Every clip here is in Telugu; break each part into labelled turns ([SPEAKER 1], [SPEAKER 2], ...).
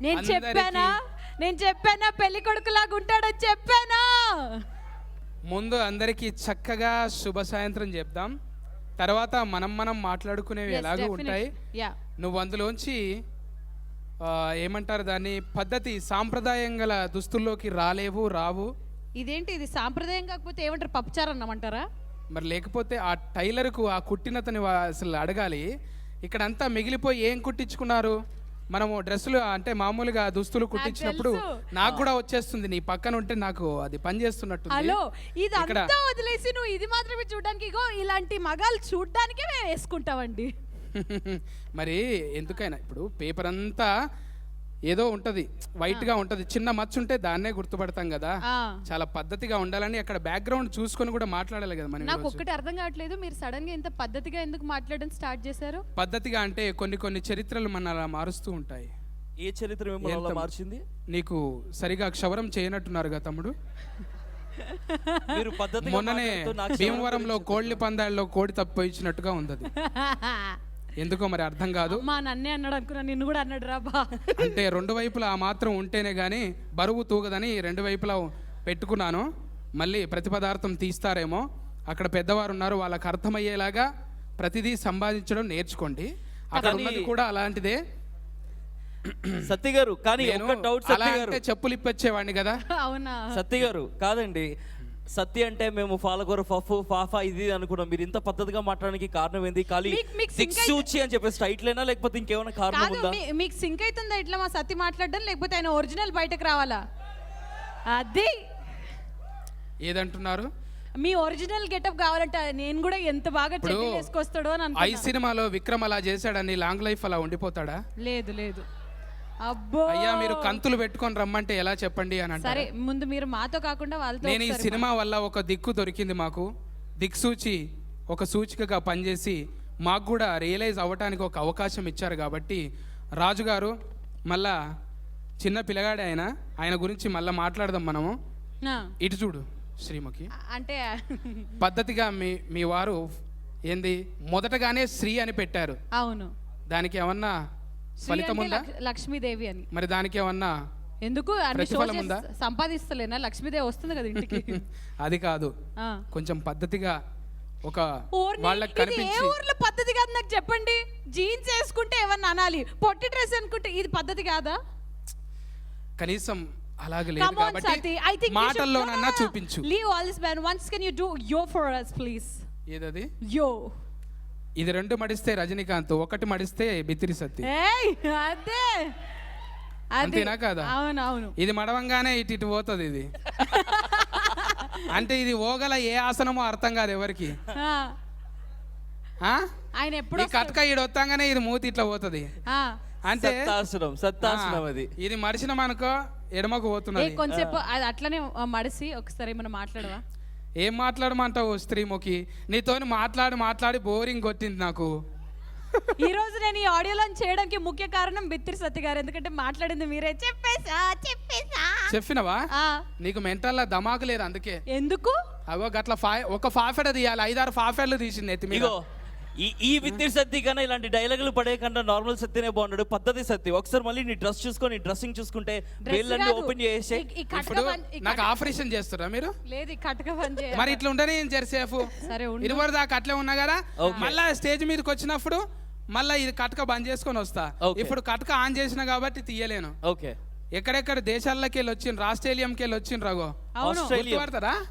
[SPEAKER 1] నేను చెప్పానా పెళ్లి కొడుకులాగా ఉంటాడని చెప్పానా.
[SPEAKER 2] ముందు అందరికీ చక్కగా శుభ సాయంత్రం చెప్దాం. తర్వాత మనం మాట్లాడుకునేవి ఎలాగో ఉంటాయి. నువ్వు అందులోంచి ఏమంటారు దాన్ని, పద్ధతి సాంప్రదాయం గల దుస్తుల్లోకి రావు.
[SPEAKER 1] ఇదేంటి ఇది సాంప్రదాయం కాకపోతే ఏమంటారు, పప్పుచారు అన్నమంటారా?
[SPEAKER 2] మరి లేకపోతే ఆ టైలర్కు ఆ కుట్టినతని అసలు అడగాలి. ఇక్కడంతా మిగిలిపోయి ఏం కుట్టించుకున్నారు. మనము డ్రెస్సులు అంటే మామూలుగా దుస్తులు కుట్టించినప్పుడు నాకు కూడా వచ్చేస్తుంది. నీ పక్కన ఉంటే నాకు అది పని చేస్తున్నట్టు.
[SPEAKER 1] హలో, ఇదంతా వదిలేసి నువ్వు ఇది మాత్రమే చూడడానికి, ఇగో ఇలాంటి మగాలు చూడడానికే మేము వేసుకుంటామండి.
[SPEAKER 2] మరి ఎందుకైనా ఇప్పుడు పేపర్ అంతా ఏదో ఉంటది, వైట్ గా ఉంటది, చిన్న మచ్చ ఉంటే దాన్నే గుర్తుపడతాం కదా. చాలా పద్ధతిగా ఉండాలని అక్కడ బ్యాక్గ్రౌండ్ చూసుకొని కూడా మాట్లాడాలి కదా. మనం
[SPEAKER 1] నాకు ఒక్కటి అర్థం కావట్లేదు, మీరు సడన్ గా ఇంత పద్ధతిగా ఎందుకు మాట్లాడడం స్టార్ట్ చేశారు?
[SPEAKER 2] పద్ధతిగా అంటే కొన్ని చరిత్రలు మన అలా మారుస్తూ ఉంటాయి.
[SPEAKER 3] ఏ చరిత్ర మిమ్మల్ని అలా మార్చింది?
[SPEAKER 2] నీకు సరిగా క్షవరం చేయనట్టున్నారుగా తమ్ముడు.
[SPEAKER 3] మీరు పద్ధతిగా
[SPEAKER 2] మొన్ననే భీమవరంలో కోళ్ల పందాల్లో కోడి తప్పిపోయినట్టుగా ఉంది. అది ఎందుకో మరి అర్థం కాదు.
[SPEAKER 1] మా నన్నే అన్నాడు అనుకున్నా, నిన్ను కూడా అన్నాడు రాబా.
[SPEAKER 2] అంటే రెండు వైపులా ఆ మాత్రం ఉంటేనే గానీ బరువు తూగదని రెండు వైపులా పెట్టుకున్నాను. మళ్ళీ ప్రతి పదార్థం తీస్తారేమో, అక్కడ పెద్దవారు ఉన్నారు, వాళ్ళకి అర్థమయ్యేలాగా ప్రతిదీ సంపాదించడం నేర్చుకోండి. అక్కడ ఉన్నది కూడా అలాంటిదే.
[SPEAKER 3] సత్య గారు, కానీ ఒక డౌట్,
[SPEAKER 2] అలా అంటే చెప్పులు ఇప్పొచ్చేవాడిని కదా.
[SPEAKER 1] అవునా
[SPEAKER 3] సత్య గారు? కాదండి, సత్య అంటే మేము ఫాలగూర ఫఫు ఫాఫా ఇది అనుకున్నాం. మీరు ఇంత పద్ధతిగా మాట్లాడడానికి కారణం ఏంది? ఖాళీ దిక్సూచి అని చెప్పేసి టైటిలేనా, లేకపోతే ఇంకేమైనా కారణం ఉందా?
[SPEAKER 1] మీకు సింక్ అవుతుందా ఇట్లా మా సత్య మాట్లాడడం, లేకపోతే ఆయన ఒరిజినల్ బయటకు రావాలా? అది
[SPEAKER 2] ఏదంటున్నారు?
[SPEAKER 1] మీ ఒరిజినల్ గెటప్ కావాలంట. నేను కూడా ఎంత బాగా చెడ్డీలు వేసుకొస్తాడో అని అనుకున్నా.
[SPEAKER 2] ఐ సినిమాలో విక్రమ్ అలా చేశాడని లాంగ్ లైఫ్ అలా ఉండిపోతాడా?
[SPEAKER 1] లేదు. అబ్బో,
[SPEAKER 2] అయ్యా మీరు కంతులు పెట్టుకొని రమ్మంటే ఎలా చెప్పండి అని అంటే.
[SPEAKER 1] సరే ముందు మీరు మాతో కాకుండా వాళ్ళతో.
[SPEAKER 2] నేను ఈ సినిమా వల్ల ఒక దిక్కు దొరికింది మాకు. దిక్సూచి ఒక సూచికగా పనిచేసి మాకు కూడా రియలైజ్ అవ్వటానికి ఒక అవకాశం ఇచ్చారు. కాబట్టి రాజుగారు మళ్ళా చిన్న పిల్లగాడే ఆయన గురించి మళ్ళీ మాట్లాడదాం మనము. ఇటు చూడు శ్రీముఖి,
[SPEAKER 1] అంటే
[SPEAKER 2] పద్ధతిగా మీ వారు ఏంది మొదటగానే శ్రీ అని పెట్టారు.
[SPEAKER 1] అవును,
[SPEAKER 2] దానికి ఏమన్నా ఫలితం ఉందా?
[SPEAKER 1] లక్ష్మీదేవి అని.
[SPEAKER 2] మరి దానికి ఏమన్నా
[SPEAKER 1] ఎందుకు సంపాదిస్తలేనా? లక్ష్మీదేవి వస్తుంది కదా ఇంటికి.
[SPEAKER 2] అది కాదు, కొంచెం పద్ధతిగా ఒక వాళ్ళకి కనిపించి.
[SPEAKER 1] ఏ ఊర్లో పద్ధతి కాదు నాకు చెప్పండి. జీన్స్ వేసుకుంటే ఏమన్నా అనాలి, పొట్టి డ్రెస్ అనుకుంటే ఇది పద్ధతి కాదా?
[SPEAKER 2] కనీసం అలాగే లేదు కాబట్టి మాటల్లోనన్నా చూపించు.
[SPEAKER 1] Leave all this man once can you do యో ఫర్ us ప్లీజ్.
[SPEAKER 2] ఏదది?
[SPEAKER 1] యో.
[SPEAKER 2] ఇది రెండు మడిస్తే రజనీకాంత్, ఒకటి మడిస్తే బిత్తిరి సత్తి.
[SPEAKER 1] అదే
[SPEAKER 2] అంతేనా కాదా?
[SPEAKER 1] అవును.
[SPEAKER 2] ఇది మడవంగానే ఇటు పోతుంది ఇది. అంటే ఇది ఓగల ఏ ఆసనమో అర్థం కాదు ఎవరికి.
[SPEAKER 1] ఆయన ఎప్పుడు
[SPEAKER 2] కట్క ఈడు వస్తాగానే ఇది మూతి ఇట్లా పోతుంది. అంటే
[SPEAKER 3] సత్తాసనం అది.
[SPEAKER 2] ఇది మడిసిన అనుకో ఎడమకు పోతున్నది.
[SPEAKER 1] కొంచెంసేపు అది అట్లనే మడిసి ఒకసారి మనం మాట్లాడవా?
[SPEAKER 2] ఏం మాట్లాడమంటావు స్త్రీముఖి? నీతోని మాట్లాడి బోరింగ్ కొట్టింది నాకు.
[SPEAKER 1] ఈ రోజు నేను ఈ ఆడియోలో చేయడానికి ముఖ్య కారణం బిత్తిరి సత్య గారు. ఎందుకంటే మాట్లాడింది మీరే.
[SPEAKER 2] చెప్పినవా? నీకు మెంటల్ దమాకు లేదు అందుకే.
[SPEAKER 1] ఎందుకు?
[SPEAKER 2] అగో గట్ల ఒక ఫాఫెడ తీయాలి, 5-6 ఫాఫెడ్లు తీసింది ఎత్తి మీద.
[SPEAKER 3] ఈ విత్తిరి సత్తి కన్నా ఇలాంటి డైలాగులు పడే కన్నా నార్మల్ సత్యనే బాగున్నాడు. పద్ధతి సత్తి. ఒకసారి మళ్ళీ నీ డ్రెస్ చూసుకొని డ్రెస్సింగ్ చూసుకుంటే వేళ్ళన్నీ ఓపెన్ చేసే.
[SPEAKER 2] ఇప్పుడు నాకు ఆపరేషన్ చేస్తారా మీరు?
[SPEAKER 1] లేదు,
[SPEAKER 2] మరి ఇట్లా ఉంటేనే జెర్సేఫ్. ఇరువరు దాకా అట్లే ఉన్నా కదా. మళ్ళా స్టేజ్ మీదకి వచ్చినప్పుడు మళ్ళీ ఇది కటక బంద్ చేసుకొని వస్తా. ఇప్పుడు కటక ఆన్ చేసిన కాబట్టి తీయలేను.
[SPEAKER 3] ఓకే.
[SPEAKER 2] ఎక్కడెక్కడ దేశాలకి వెళ్ళి వచ్చిండ్రు, ఆస్ట్రేలియాకి వెళ్ళి వచ్చిండ్రు. రఘు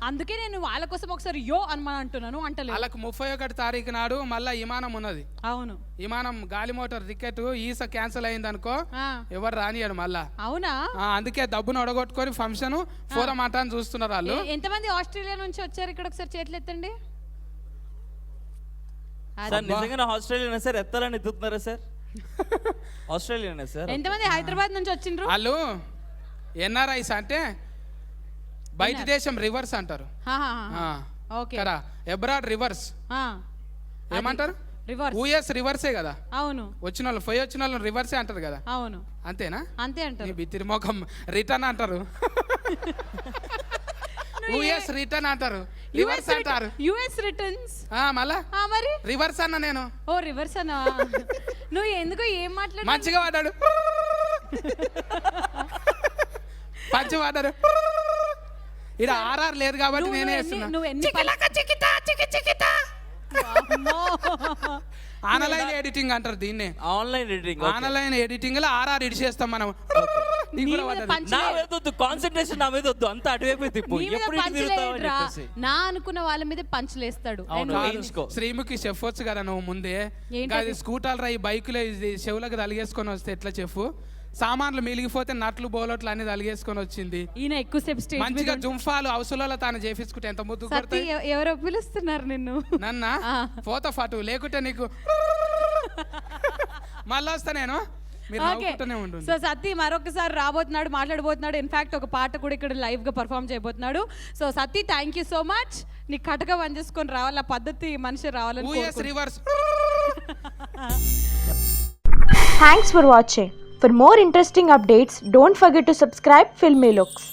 [SPEAKER 1] అందుకే నేను వాళ్ళ కోసం ఒకసారి యో అని అంటున్నాను. అంటలేదు
[SPEAKER 2] వాళ్ళకు 31 తారీఖు నాడు మళ్ళా విమానం ఉన్నది.
[SPEAKER 1] అవును,
[SPEAKER 2] విమానం గాలి మోటార్ టికెట్ ఈసా క్యాన్సిల్ అయింది అనుకో, ఎవరు రానియాడు మళ్ళా.
[SPEAKER 1] అవునా?
[SPEAKER 2] అందుకే డబ్బును ఒడగొట్టుకొని ఫంక్షన్ ఫోరం మాట అని చూస్తున్నారు వాళ్ళు.
[SPEAKER 1] ఎంతమంది ఆస్ట్రేలియా నుంచి వచ్చారు ఇక్కడ? ఒకసారి చేతులు ఎత్తండి.
[SPEAKER 3] నిజంగా ఆస్ట్రేలియా సార్ ఎత్తాలని ఎత్తుతున్నారా సార్? Australia sir.
[SPEAKER 1] ఎంతమంది హైదరాబాద్ నుంచి వచ్చిండ్రు?
[SPEAKER 2] వాళ్ళు ఎన్ఆర్ఐస్ అంటే బయట దేశం రివర్స్ అంటారు కదా. అబ్రాడ్ రివర్స్ ఏమంటారు? యూఎస్ రివర్సే కదా.
[SPEAKER 1] అవును,
[SPEAKER 2] వచ్చిన వాళ్ళు పోయి వచ్చిన వాళ్ళు రివర్సే అంటారు కదా.
[SPEAKER 1] అవును,
[SPEAKER 2] అంతేనా?
[SPEAKER 1] అంతే అంటారు.
[SPEAKER 2] బిత్తిరి మొఖం రిటర్న్ అంటారు. యూఎస్ రిటర్న్ అంటారు, రివర్స్ అంటారు.
[SPEAKER 1] యుఎస్ రిటర్న్స్
[SPEAKER 2] మళ్ళా
[SPEAKER 1] మరి
[SPEAKER 2] రివర్స్ అన్న నేను.
[SPEAKER 1] ఓ రివర్స్ అన్నా. నువ్వు ఎందుకు ఏం మాట్లాడు?
[SPEAKER 2] మంచిగా వాడాడు. పంచవాడారు ఇక్కడ ఆర్ఆర్ లేదు కాబట్టి నేనే వేస్తున్నా.
[SPEAKER 1] నువ్వు ఎన్ని
[SPEAKER 2] ఆన్లైన్ ఎడిటింగ్ అంటారు దీన్నే.
[SPEAKER 3] Online editing.
[SPEAKER 2] ఆన్లైన్ ఎడిటింగ్ లో ఆర్ఆర్ ఎడిట్ చేస్తాం మనం. నీకు కూడా పడ్డది.
[SPEAKER 3] నా మీద వద్దు, కాన్సన్ట్రేషన్ నా మీద వద్దు, అంత అటువైపు తిప్పు. ఎప్పుడు ఇటు తిరుగుతావు అని చెప్పేసి.
[SPEAKER 1] నా అనుకున్న వాళ్ళ మీద పంచులేస్తాడు.
[SPEAKER 3] అవును, వేయించుకో.
[SPEAKER 2] శ్రీముఖి చెప్పొచ్చు కదా నువ్వు ముందే.
[SPEAKER 1] ఏంటది?
[SPEAKER 2] అది స్కూటర్లు రా ఈ బైకులో ఇది చెవులకు తలిగేసుకొని వస్తే ఎట్లా చెప్పు. సామాన్లు మిలిగిపోతే నట్లు బోలోట్లు అన్ని తలిగేసుకొని వచ్చింది.
[SPEAKER 1] ఈయన ఎక్కువసేపు స్టేజ్
[SPEAKER 2] మంచిగా జుంఫాలు అవసరాల తాను చేపించుకుంటే ఎంత ముద్దు కొడతాయి.
[SPEAKER 1] ఎవరో పిలుస్తున్నారు నిన్ను.
[SPEAKER 2] నన్న ఫోటో ఫాటు లేకుంటే నీకు మళ్ళీ వస్తా నేను. మీరు నవ్వుకుంటూనే ఉంటుంది.
[SPEAKER 1] సో సత్తి మరొకసారి రాబోతున్నాడు, మాట్లాడబోతున్నాడు. ఇన్ఫాక్ట్ ఒక పాట కూడా ఇక్కడ లైవ్ గా పర్ఫామ్ చేయబోతున్నాడు. So Satti thank you so much. నీ కటగా పని చేసుకొని రావాలి, ఆ పద్ధతి మనిషి రావాలని.
[SPEAKER 2] Reverse.
[SPEAKER 4] Thanks for watching. For more interesting updates, don't forget to subscribe Filmy Looks.